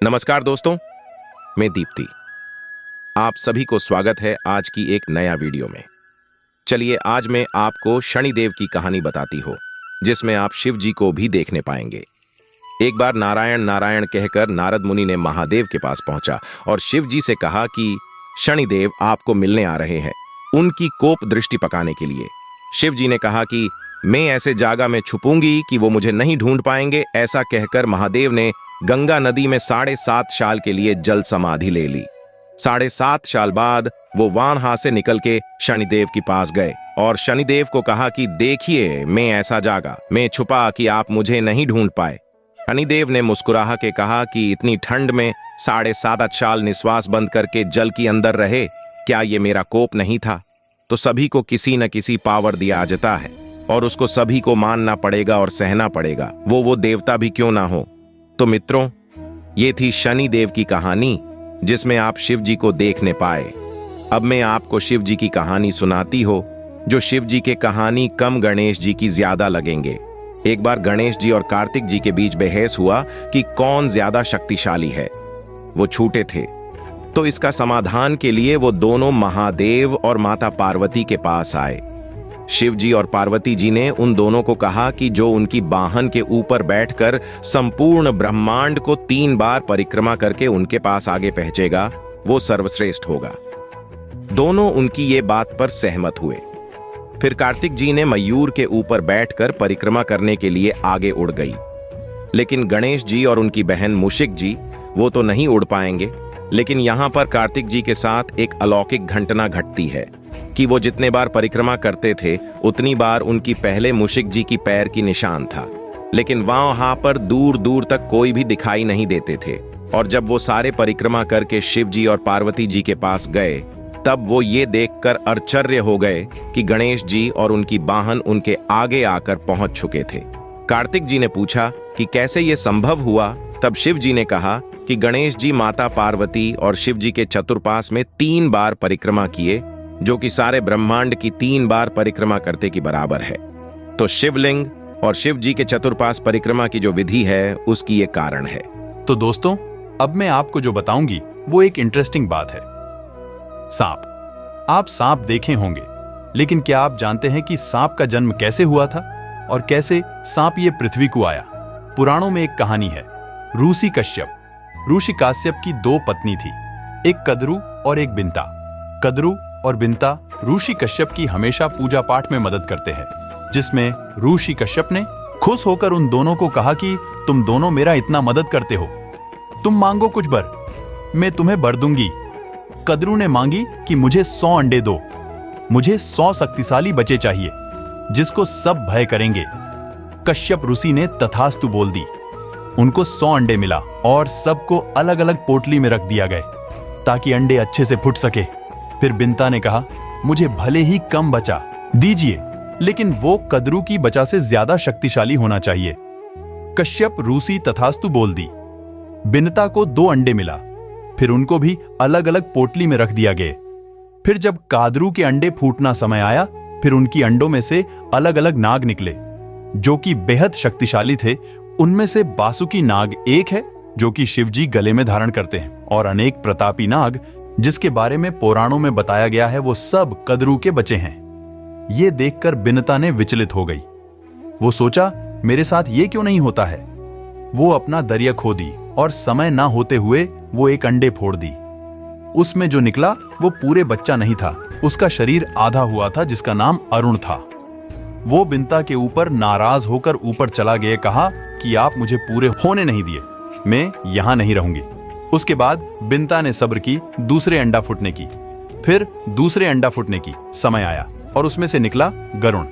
नमस्कार दोस्तों, मैं दीप्ति। आप सभी को स्वागत है आज की एक नया वीडियो में। चलिए आज मैं आपको शनिदेव की कहानी बताती हूँ, जिसमें आप शिव जी को भी देखने पाएंगे। एक बार नारायण नारायण कहकर नारद मुनि ने महादेव के पास पहुंचा और शिव जी से कहा कि शनिदेव आपको मिलने आ रहे हैं, उनकी कोप दृष्टि पकाने के लिए। शिव जी ने कहा कि मैं ऐसे जागा में छुपूंगी कि वो मुझे नहीं ढूंढ पाएंगे। ऐसा कहकर महादेव ने गंगा नदी में 7.5 साल के लिए जल समाधि ले ली। 7.5 साल बाद वो वहां से निकल के शनिदेव के पास गए और शनिदेव को कहा कि देखिए, मैं ऐसा जागा मैं छुपा कि आप मुझे नहीं ढूंढ पाए। शनिदेव ने मुस्कुरा के कहा कि इतनी ठंड में 7.5 साल निश्वास बंद करके जल के अंदर रहे, क्या ये मेरा कोप नहीं था? तो सभी को किसी न किसी पावर दिया जाता है और उसको सभी को मानना पड़ेगा और सहना पड़ेगा, वो देवता भी क्यों ना हो। तो मित्रों, ये थी शनिदेव की कहानी, जिसमें आप शिव जी को देखने पाए। अब मैं आपको शिव जी की कहानी सुनाती हो, जो शिव जी के कहानी कम गणेश जी की ज्यादा लगेंगे। एक बार गणेश जी और कार्तिक जी के बीच बहस हुआ कि कौन ज्यादा शक्तिशाली है। वो छूटे थे, तो इसका समाधान के लिए वो दोनों महादेव और माता पार्वती के पास आए। शिव जी और पार्वती जी ने उन दोनों को कहा कि जो उनकी वाहन के ऊपर बैठकर संपूर्ण ब्रह्मांड को 3 बार परिक्रमा करके उनके पास आगे पहुंचेगा, वो सर्वश्रेष्ठ होगा। दोनों उनकी ये बात पर सहमत हुए। फिर कार्तिक जी ने मयूर के ऊपर बैठकर परिक्रमा करने के लिए आगे उड़ गई। लेकिन गणेश जी और उनकी बहन मुशिक जी वो तो नहीं उड़ पाएंगे। लेकिन यहां पर कार्तिक जी के साथ एक अलौकिक घटना घटती है कि वो जितने बार परिक्रमा करते थे, उतनी बार उनकी पहले मुशिक जी की पैर की निशान था। लेकिन वहां पर दूर दूर तक कोई भी दिखाई नहीं देते थे। और जब वो सारे परिक्रमा करके शिव जी और पार्वती जी के पास गए, तब वो ये देखकर आश्चर्य हो गए कि गणेश जी और उनकी वाहन उनके आगे आकर पहुंच चुके थे। कार्तिक जी ने पूछा कि कैसे ये संभव हुआ। तब शिव जी ने कहा कि गणेश जी माता पार्वती और शिव जी के चतुर्पाश में 3 बार परिक्रमा किए, जो कि सारे ब्रह्मांड की 3 बार परिक्रमा करते की बराबर है। तो शिवलिंग और शिव जी के चतुर्पाश परिक्रमा की जो विधि है, उसकी ये कारण है। तो दोस्तों, अब मैं आपको जो बताऊंगी वो एक इंटरेस्टिंग बात है। सांप। आप सांप देखे होंगे, लेकिन क्या आप जानते हैं कि सांप का जन्म कैसे हुआ था और कैसे सांप ये पृथ्वी को आया? पुराणों में एक कहानी है। ऋषि कश्यप। ऋषि काश्यप की 2 पत्नी थी, एक कद्रू और एक बिंता। कद्रू और बिंता ऋषि कश्यप की हमेशा पूजा पाठ में मदद करते हैं, जिसमें ऋषि कश्यप ने खुश होकर उन दोनों को कहा कि तुम दोनों मेरा इतना मदद करते हो, तुम मांगो कुछ बर, मैं तुम्हें बर दूंगी। कद्रू ने मांगी कि मुझे 100 अंडे दो, मुझे 100 शक्तिशाली बच्चे चाहिए जिसको सब भय करेंगे। कश्यप ऋषि ने तथास्तु बोल दी। उनको 100 अंडे मिला और सबको अलग अलग पोटली में रख दिया गए ताकि अंडे अच्छे से फूट सके। फिर बिंता ने कहा, मुझे भले ही कम बचा दीजिए, लेकिन वो कद्रू की बचा से ज्यादा शक्तिशाली होना चाहिए। कश्यप ऋषि तथास्तु बोल दी। बिंता को 2 अंडे मिला, फिर उनको भी अलग अलग पोटली में रख दिया गया। फिर जब कद्रू के अंडे फूटना समय आया, फिर उनकी अंडों में से अलग अलग नाग निकले, जो कि बेहद शक्तिशाली थे। उनमें से बासुकी नाग एक है, जो कि शिवजी गले में धारण करते हैं, और अनेक प्रतापी नाग, जिसके बारे में पुराणों में बताया गया है, वो सब कद्रू के बच्चे हैं। ये देखकर बिनता ने विचलित हो गई। वो सोचा, मेरे साथ ये क्यों नहीं होता है। वो अपना दरिया खो दी और समय ना होते हुए वो एक अंडे फोड़ दी। उसमें जो निकला वो पूरे बच्चा नहीं था, उसका शरीर आधा हुआ था, जिसका नाम अरुण था। वो बिंता के ऊपर नाराज होकर ऊपर चला गया, कहा कि आप मुझे पूरे होने नहीं दिए, मैं यहां नहीं रहूंगी। उसके बाद बिंता ने सब्र की, दूसरे अंडा फूटने की। फिर दूसरे अंडा फूटने की समय आया और उसमें से निकला गरुण।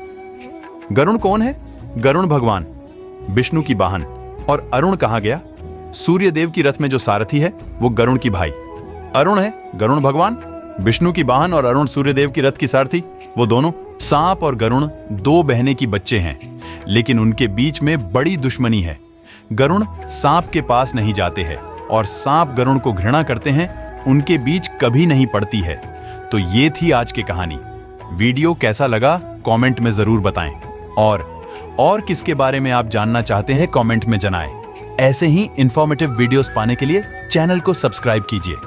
गरुण कौन है? गरुण भगवान विष्णु की वाहन। और अरुण कहां गया? सूर्य देव की रथ में जो सारथी है, वो गरुण की भाई अरुण है। गरुण भगवान विष्णु की वाहन और अरुण सूर्य देव की रथ की सारथी, वो दोनों सांप और गरुण 2 बहनें की बच्चे हैं, लेकिन उनके बीच में बड़ी दुश्मनी है। गरुण सांप के पास नहीं जाते हैं और सांप गरुण को घृणा करते हैं, उनके बीच कभी नहीं पड़ती है। तो ये थी आज की कहानी। वीडियो कैसा लगा कमेंट में जरूर बताएं, और किसके बारे में आप जानना चाहते हैं कमेंट में जनाएं। ऐसे ही इंफॉर्मेटिव वीडियोस पाने के लिए चैनल को सब्सक्राइब कीजिए